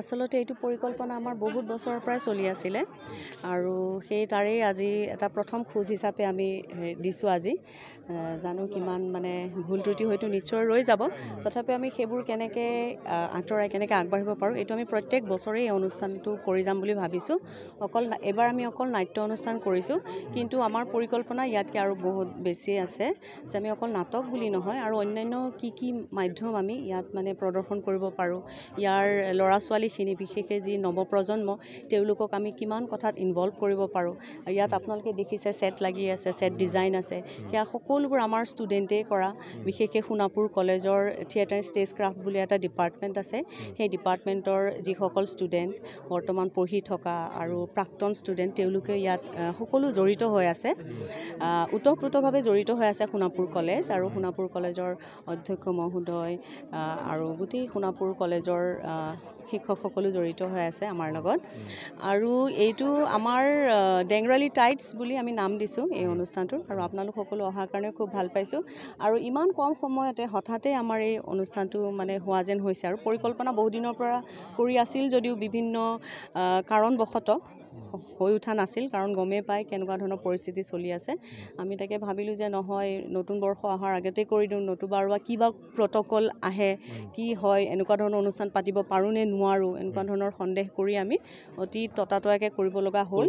আচলতে এইটো পৰিকল্পনা আমাৰ বহুত বছৰৰ পৰাই চলি আছিলে আৰু সেই তাৰেই আজি এটা প্ৰথম খোজ হিচাপে আমি দিছোঁ আজি। জানো কিমান মানে ভুল ত্ৰুটি হয়তো নিশ্চয় ৰৈ যাব, তথাপিও আমি সেইবোৰ কেনেকৈ আঁতৰাই কেনেকৈ আগবাঢ়িব পাৰোঁ এইটো আমি প্ৰত্যেক বছৰেই এই অনুষ্ঠানটো কৰি যাম বুলি ভাবিছোঁ। এবাৰ আমি অকল নাট্য অনুষ্ঠান কৰিছোঁ, কিন্তু আমাৰ পৰিকল্পনা ইয়াতকৈ আৰু বহুত বেছি আছে যে আমি অকল নাটক বুলি নহয় আৰু অন্যান্য কি মাধ্যম আমি ইয়াত মানে প্ৰদৰ্শন কৰিব পাৰোঁ। ইয়াৰ ল'ৰা ছোৱালীখিনি বিশেষকৈ যি নৱপ্ৰজন্ম তেওঁলোকক আমি কিমান কথাত ইনভলভ কৰিব পাৰোঁ। ইয়াত আপোনালোকে দেখিছে ছেট লাগি আছে, ছেট ডিজাইন আছে, সেয়া সকলোবোৰ আমাৰ ষ্টুডেণ্টেই কৰা। বিশেষকৈ সোণাপুৰ কলেজৰ থিয়েটাৰ ষ্টেজ ক্ৰাফ্ট বুলি এটা ডিপাৰ্টমেণ্ট আছে, সেই ডিপাৰ্টমেণ্টৰ যিসকল ষ্টুডেণ্ট বৰ্তমান পঢ়ি থকা আৰু প্ৰাক্তন ষ্টুডেণ্ট তেওঁলোকে ইয়াত সকলো জড়িত হৈ আছে, ওতঃপ্ৰোতভাৱে জড়িত হৈ আছে সোণাপুৰ কলেজ আৰু সোণাপুৰ কলেজৰ অধ্যক্ষ মহোদয় আৰু গোটেই সোণাপুৰ কলেজৰ শিক্ষকসকলো জড়িত হৈ আছে আমাৰ লগত। আৰু এইটো আমাৰ ডেংৰালি টাইটছ বুলি আমি নাম দিছোঁ এই অনুষ্ঠানটোৰ, আৰু আপোনালোক সকলো অহাৰ কাৰণে খুব ভাল পাইছোঁ। আৰু ইমান কম সময়তে হঠাতে আমাৰ এই অনুষ্ঠানটো মানে হোৱা যেন হৈছে, আৰু পৰিকল্পনা বহুদিনৰ পৰা কৰি আছিল যদিও বিভিন্ন কাৰণবশতঃ হৈ উঠা নাছিল, কাৰণ গমেই পায় কেনেকুৱা ধৰণৰ পৰিস্থিতি চলি আছে। আমি তাকে ভাবিলোঁ যে নহয়, নতুন বৰ্ষ অহাৰ আগতেই কৰি দিওঁ, নতুবা আৰু কিবা প্ৰট'কল আহে, কি হয়, এনেকুৱা ধৰণৰ অনুষ্ঠান পাতিব পাৰোঁ নে নোৱাৰোঁ, এনেকুৱা ধৰণৰ সন্দেহ কৰি আমি অতি ততাতৈয়াকৈ কৰিব লগা হ'ল।